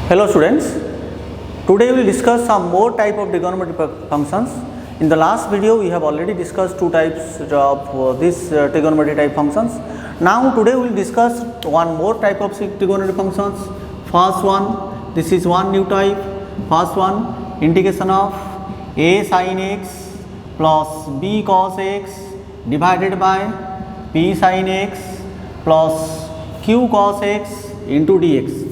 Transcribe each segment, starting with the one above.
Hello students, today we will discuss some more type of trigonometric functions. In the last video we have already discussed two types of this trigonometry type functions. Now today we will discuss one more type of trigonometry functions. First one, this is one new type. First one, integration of a sin x plus b cos x divided by p sin x plus q cos x into dx.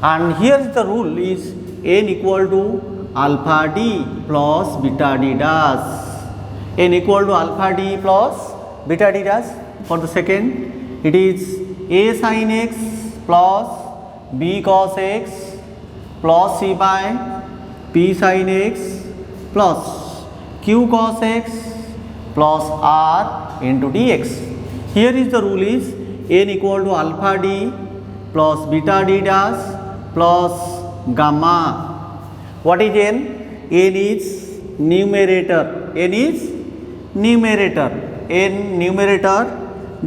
And here is the rule is n equal to alpha d plus beta d dash. N equal to alpha d plus beta d dash. For the second, it is a sin x plus b cos x plus c by p sin x plus q cos x plus r into dx. Here is the rule is n equal to alpha d plus beta d dash plus gamma. What is n? N is numerator. N is numerator. N numerator.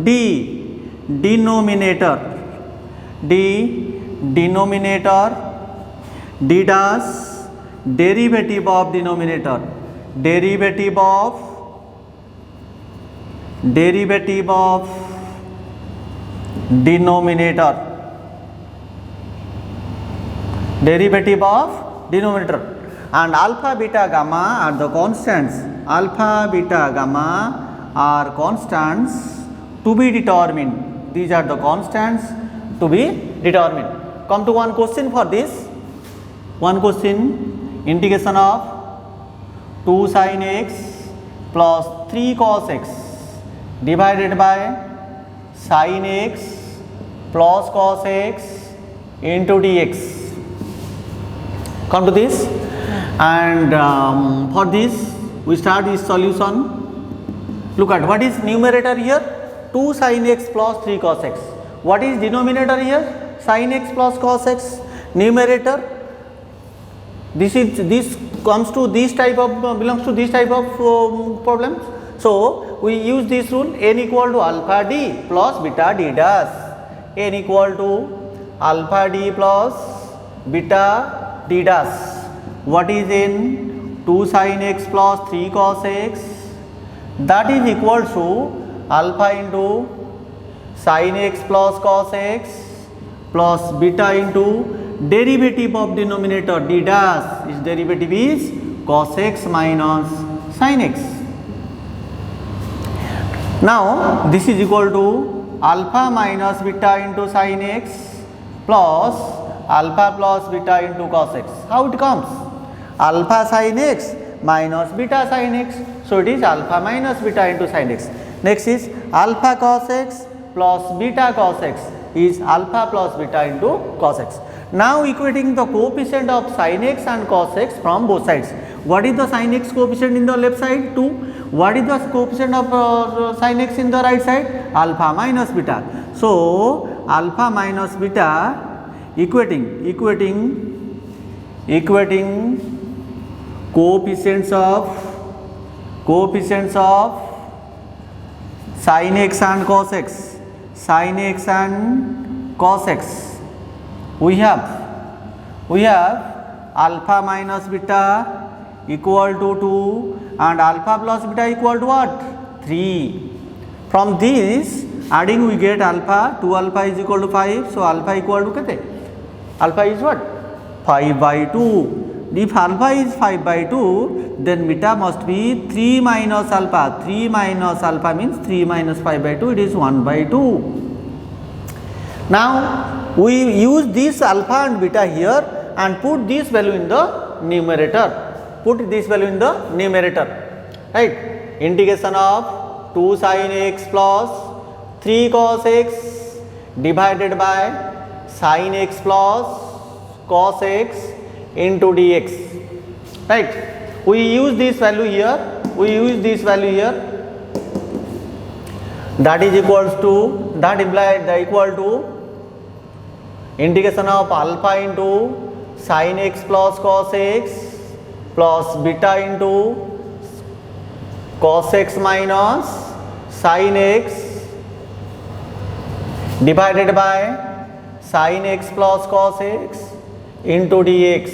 D denominator. D denominator. D dash derivative of denominator. Derivative of denominator. Derivative of denominator. And alpha beta gamma are the constants. Alpha beta gamma are constants to be determined. These are the constants to be determined. Come to one question for this. One question, integration of 2 sin x plus 3 cos x divided by sin x plus cos x into dx. Come to this, and for this we start this solution. Look at what is numerator here, 2 sin x plus 3 cos x. What is denominator here? Sin x plus cos x. Numerator, this comes to this type of belongs to this type of problems. So we use this rule, n equal to alpha d plus beta d dash. N equal to alpha d plus beta d dash. What is n? 2 sin x plus 3 cos x, that is equal to alpha into sin x plus cos x plus beta into derivative of denominator d dash. Its derivative is cos x minus sin x. Now this is equal to alpha minus beta into sin x plus alpha plus beta into cos x. How it comes? Alpha sin x minus beta sin x. So it is alpha minus beta into sin x. Next is alpha cos x plus beta cos x is alpha plus beta into cos x. Now equating the coefficient of sin x and cos x from both sides. What is the sin x coefficient in the left side? 2. What is the coefficient of sin x in the right side? Alpha minus beta. So alpha minus beta equating coefficients of sin x and cos x. Sin x and cos x. We have alpha minus beta equal to 2 and alpha plus beta equal to what? 3. From this adding we get alpha. 2 alpha is equal to 5. So alpha equal to kete? Alpha is what? 5 by 2. If alpha is 5 by 2, then beta must be 3 minus alpha. 3 minus alpha means 3 minus 5 by 2, it is 1 by 2. Now we use this alpha and beta here and put this value in the numerator. Put this value in the numerator. Right? Integration of 2 sin x plus 3 cos x divided by sin x plus cos x into dx. Right? We use this value here. That is equals to, that implies the equal to integration of alpha into sin x plus cos x plus beta into cos x minus sin x divided by sin x plus cos x into dx.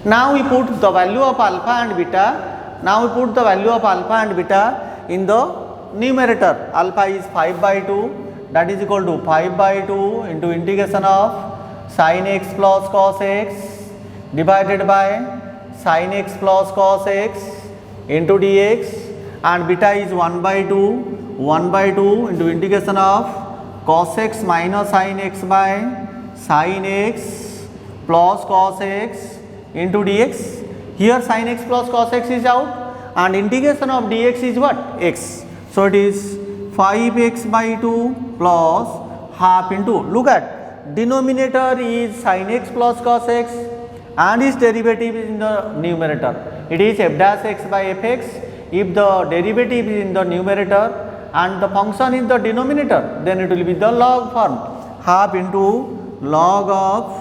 Now we put the value of alpha and beta. Now we put the value of alpha and beta in the numerator. Alpha is 5 by 2, that is equal to 5 by 2 into integration of sin x plus cos x divided by sin x plus cos x into dx, and beta is 1 by 2 into integration of cos x minus sin x by sin x plus cos x into dx. Here sin x plus cos x is out and integration of dx is what? X. So it is 5x by 2 plus half into, look at, denominator is sin x plus cos x and its derivative is in the numerator. It is f dash x by fx. If the derivative is in the numerator and the function is the denominator, then it will be the log form, half into log of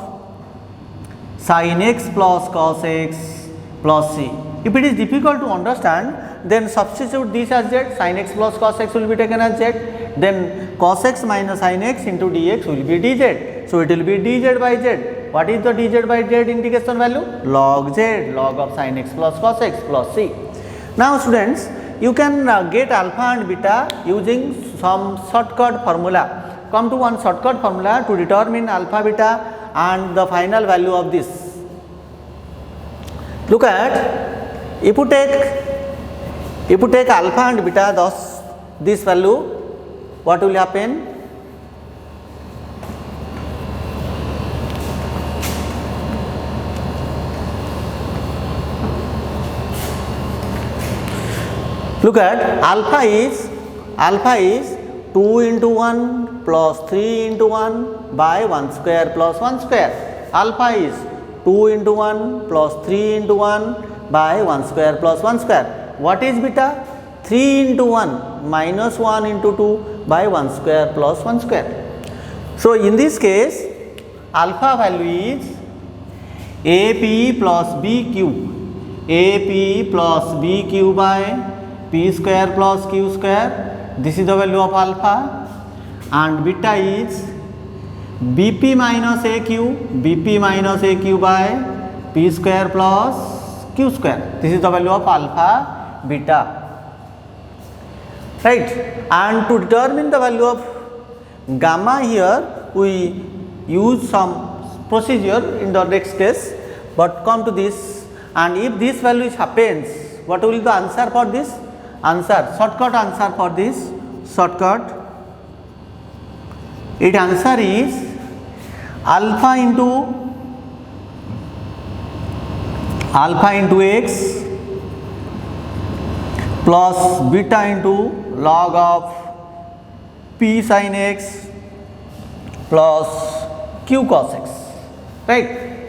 sin x plus cos x plus c. If it is difficult to understand, then substitute this as z, sin x plus cos x will be taken as z, then cos x minus sin x into dx will be dz. So it will be dz by z. What is the dz by z integration value? Log z, log of sin x plus cos x plus c. Now students, you can get alpha and beta using some shortcut formula. Come to one shortcut formula to determine alpha, beta and the final value of this. Look at, if you take alpha and beta, thus this value, what will happen? Look at, alpha is 2 into 1 plus 3 into 1 by 1 square plus 1 square. Alpha is 2 into 1 plus 3 into 1 by 1 square plus 1 square. What is beta? 3 into 1 minus 1 into 2 by 1 square plus 1 square. So in this case, alpha value is AP plus BQ. AP plus BQ by P square plus Q square. This is the value of alpha, and beta is BP minus AQ. BP minus AQ by P square plus Q square. This is the value of alpha, beta. Right, and to determine the value of gamma, here we use some procedure in the next case, but come to this, and if this value happens, what will be the answer for this? Shortcut answer for this, its answer is alpha into x plus beta into log of p sin x plus q cos x. Right.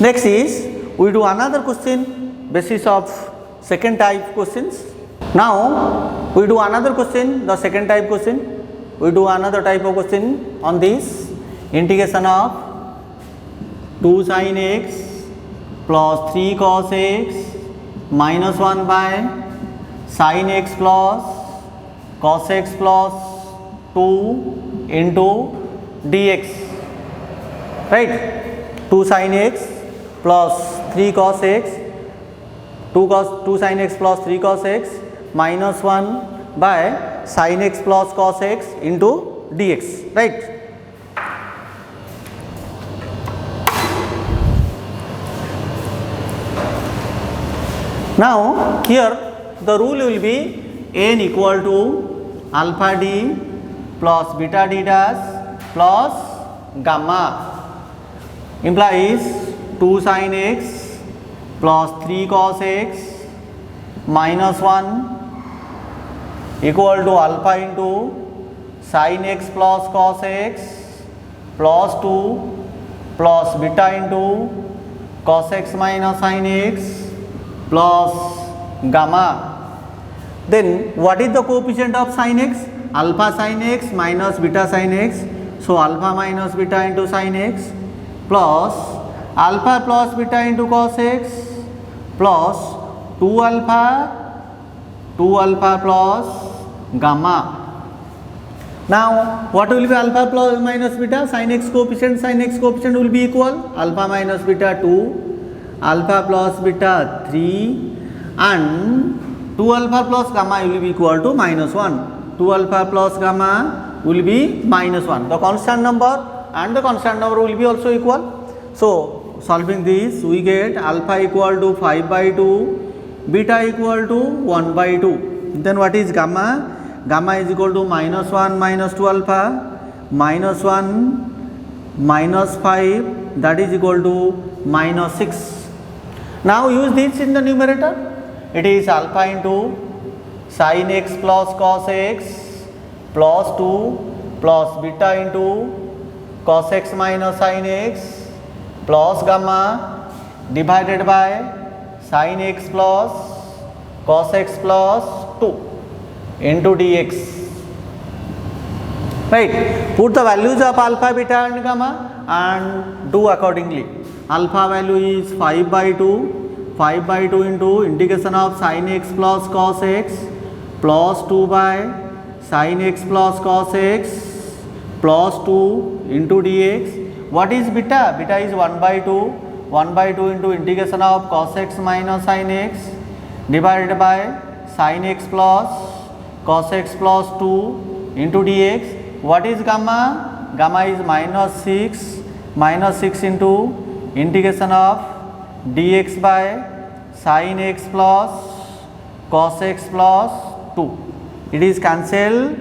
Next is we do another question basis of second type questions. Now we do another question, the second type question. We do another type of question on this, integration of 2 sin x plus 3 cos x minus 1 by sin x plus cos x plus 2 into dx. Right, 2 sin x plus 3 cos x, 2 sin x plus 3 cos x minus 1 by sin x plus cos x into dx. Right. Now here the rule will be n equal to alpha d plus beta d dash plus gamma, implies 2 sin x plus 3 cos x minus 1 equal to alpha into sin x plus cos x plus 2 plus beta into cos x minus sin x plus gamma. Then what is the coefficient of sin x? Alpha sin x minus beta sin x. So alpha minus beta into sin x plus alpha plus beta into cos x plus 2 alpha plus gamma. Now what will be alpha plus minus beta? Sin x coefficient will be equal alpha minus beta 2, alpha plus beta 3, and 2 alpha plus gamma will be equal to minus 1. 2 alpha plus gamma will be minus 1. The constant number and the constant number will be also equal. So solving this, we get alpha equal to 5 by 2, beta equal to 1 by 2. Then what is gamma? Gamma is equal to minus 1 minus 2 alpha minus 1 minus 5, that is equal to minus 6. Now use this in the numerator. It is alpha into sin x plus cos x plus 2 plus beta into cos x minus sin x plus gamma divided by sin x plus cos x plus 2 into dx. Right, put the values of alpha, beta and gamma and do accordingly. Alpha value is 5 by 2 into integration of sin x plus cos x plus 2 by sin x plus cos x plus 2 into dx. What is beta? Beta is 1 by 2 into integration of cos x minus sin x divided by sin x plus cos x plus 2 into dx. What is gamma? Gamma is minus 6 into integration of dx by sin x plus cos x plus 2. It is cancelled,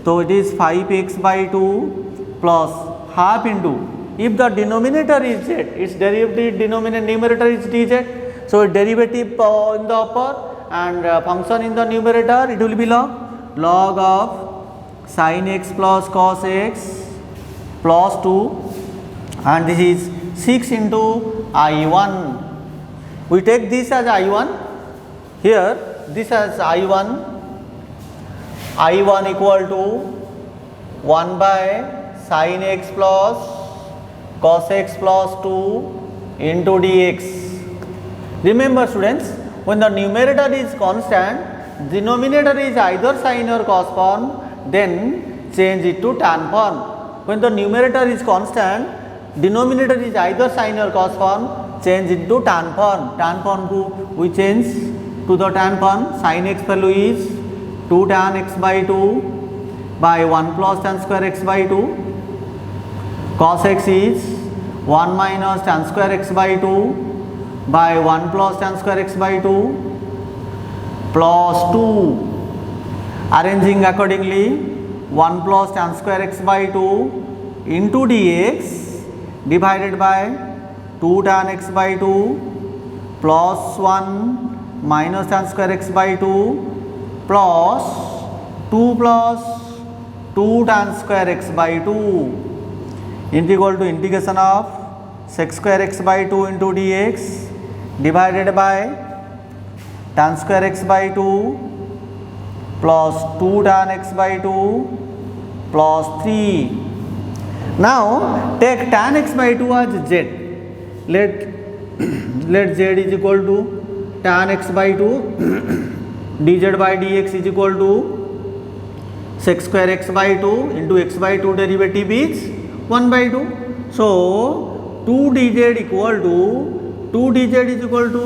so it is 5x by 2 plus half into, if the denominator is z, its derivative numerator is dz, so derivative in the upper and function in the numerator, it will be log of sin x plus cos x plus 2, and this is 6 into I1. We take this as I1, here this as I1 equal to 1 by sin x plus cos x plus 2 into dx. Remember students, when the numerator is constant, denominator is either sin or cos form, then change it to tan form. When the numerator is constant, denominator is either sin or cos form, change it to tan form. Tan form को we change to the tan form. Sin x value is 2 tan x by 2 by 1 plus tan square x by 2. Cos x is 1 minus tan square x by 2 by 1 plus tan square x by 2 plus 2. Arranging accordingly, 1 plus tan square x by 2 into dx divided by 2 tan x by 2 plus 1 minus tan square x by 2 plus 2 plus 2 tan square x by 2 equal to integration of sec square x by 2 into dx divided by tan square x by 2 plus 2 tan x by 2 plus 3. Now take tan x by 2 as z. Let z is equal to tan x by 2 dz by dx is equal to sec square x by 2 into x by 2 derivative is 1 by 2. So 2 dz is equal to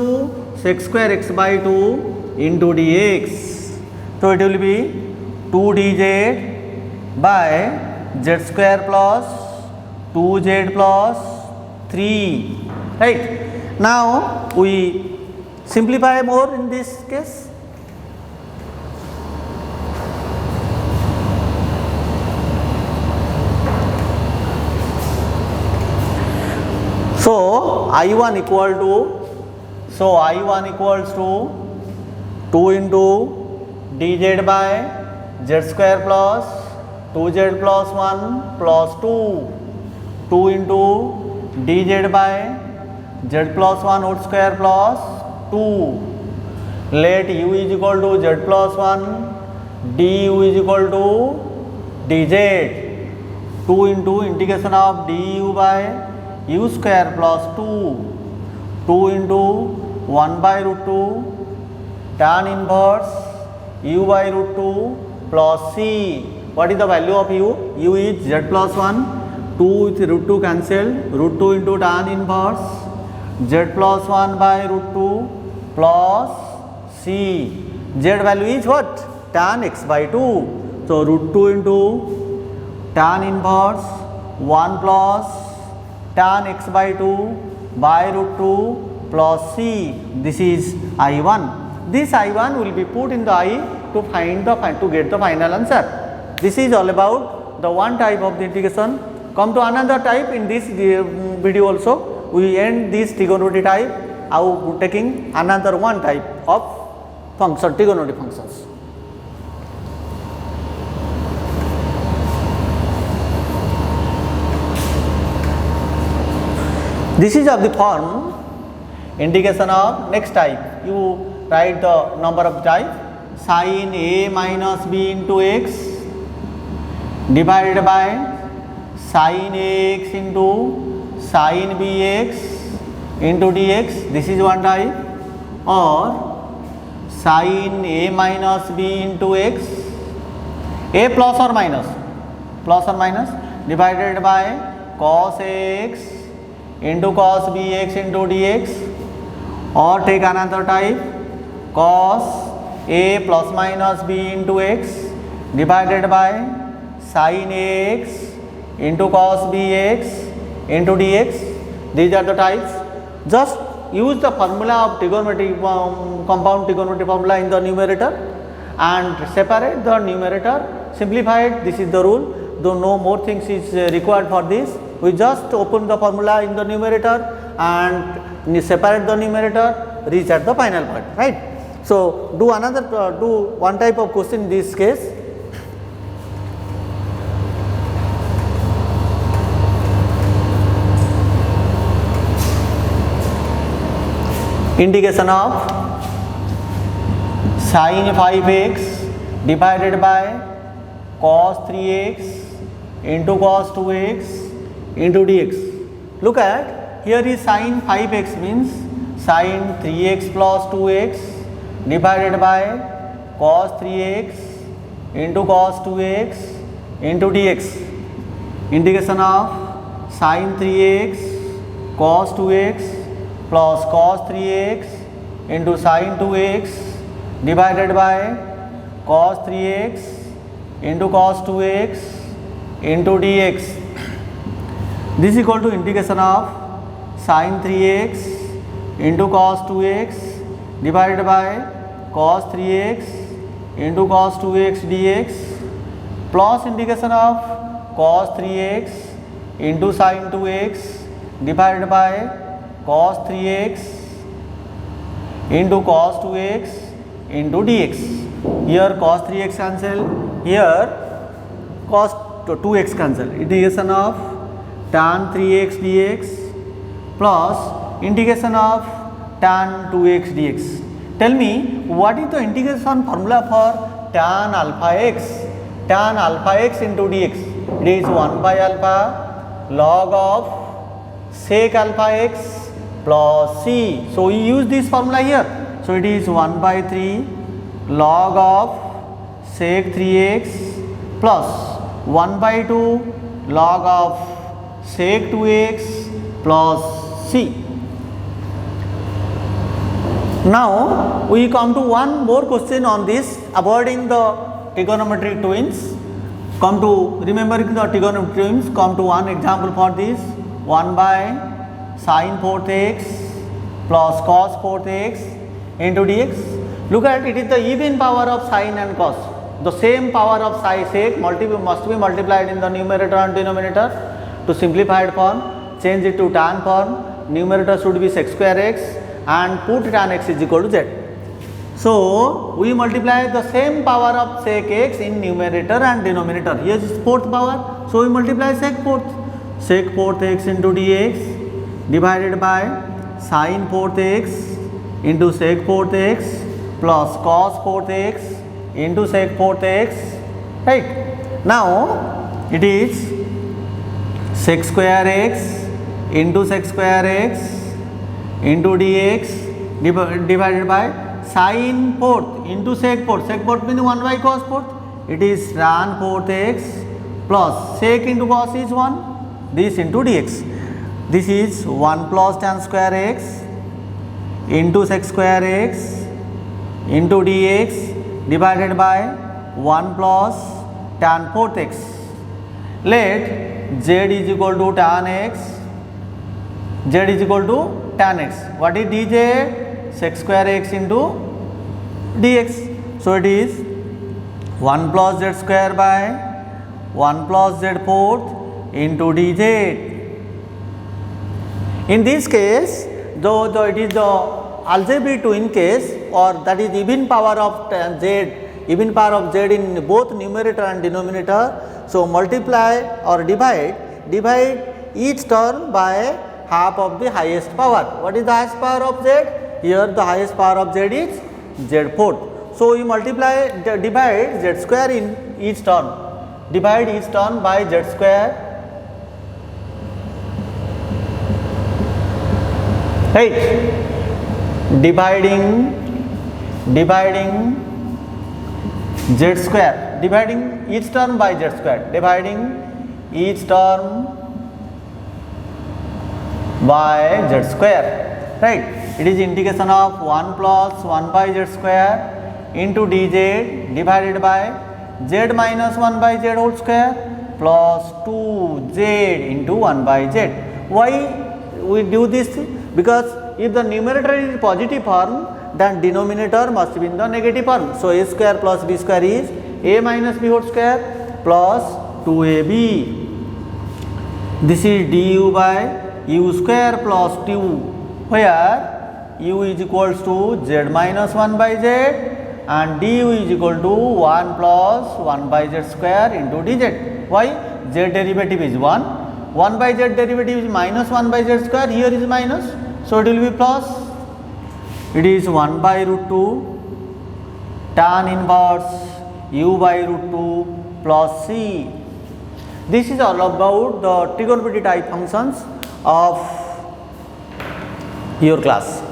sec square x by 2 into dx. So it will be 2 dz by z square plus 2z plus 3. Right. Now we simplify more in this case. So I1 equals to 2 into dz by z square plus 2z plus 1 plus 2. 2 into dz by z plus 1 whole square plus 2. Let u is equal to z plus 1, du is equal to dz. 2 into integration of du by u square plus 2. 2 into 1 by root 2 tan inverse u by root 2 plus c. what is the value of u? U is z plus 1, 2 with root 2 cancelled, root 2 into tan inverse z plus 1 by root 2 plus c. Z value is what? Tan x by 2. So root 2 into tan inverse 1 plus tan x by 2 by root 2 plus c. This is I1. This I1 will be put in the I to get the final answer. This is all about the one type of the integration. Come to another type in this video also. We end this trigonometry type out taking another one type of function, trigonometry functions. This is of the form integration of next type. You write the number of type sin a minus b into x divided by sin ax into sin bx into dx. This is one type. Or sin a minus b into x, a plus or minus divided by cos ax into cos bx into dx. Or take another type, cos a plus minus b into x divided by sin ax into cos bx into dx. These are the types. Just use the formula of trigonometry, compound trigonometry formula in the numerator and separate the numerator, simplify it. This is the rule. Though no more things is required for this. We just open the formula in the numerator and separate the numerator, reach at the final part, right? So do one type of question in this case. Integration of sin 5x divided by cos 3x into cos 2x into dx. Look at, here is sin 5x means sin 3x plus 2x divided by cos 3x into cos 2x into dx. Integration of sin 3x cos 2x plus cos 3x into sin 2x divided by cos 3x into cos 2x into dx. This is equal to integration of sin 3x into cos 2x divided by cos 3x into cos 2x dx plus integration of cos 3x into sin 2x divided by cos 3x into cos 2x into dx. Here cos 3x cancel, here cos 2x cancel. Integration of tan 3x dx plus integration of tan 2x dx. Tell me, what is the integration formula for tan alpha x? Tan alpha x into dx. It is 1 by alpha log of sec alpha x plus c. So we use this formula here. So it is 1 by 3 log of sec 3x plus 1 by 2 log of sec 2x plus c. Now we come to one more question on this, avoiding the trigonometric twins. Come to remembering the trigonometric twins, come to one example for this. 1 by sin 4th x plus cos 4th x into dx. Look at it, is the even power of sin and cos. The same power of sec must be multiplied in the numerator and denominator. To simplified form, change it to tan form. Numerator should be sec square x and put tan x is equal to z. So we multiply the same power of sec x in numerator and denominator. Here is 4th power, so we multiply sec 4th x into dx divided by sin 4th x into sec 4th x plus cos 4th x into sec 4th x, right? Now it is sec square x into sec square x into dx divided by sin 4th into sec 4th. Sec 4th means 1 by cos 4th it is tan 4th x plus sec into cos is 1, this into dx. This is 1 plus tan square x into sec square x into dx divided by 1 plus tan 4th x. Let z is equal to tan x, z is equal to tan x. What is dz? Sec square x into dx. So it is 1 plus z square by 1 plus z fourth into dz. In this case, though it is the algebraic twin case, or that is even power of z in both numerator and denominator. So multiply or divide each term by half of the highest power. What is the highest power of z? Here the highest power of z is z fourth. So you divide z square in each term. Divide each term by z square. Right? Dividing z square. Dividing each term by z square. Dividing each term by z square. Right? It is integration of 1 plus 1 by z square into dz divided by z minus 1 by z whole square plus 2z into 1 by z. Why we do this? Because if the numerator is positive form, then denominator must be in the negative form. So a square plus b square is a minus b whole square plus 2ab. This is du by u square plus 2, where u is equals to z minus 1 by z and du is equal to 1 plus 1 by z square into dz. Why? Z derivative is 1. 1 by z derivative is minus 1 by z square. Here is minus. So it will be plus. It is 1 by root 2 tan inverse u by root 2 plus c. This is all about the trigonometry type functions of your class.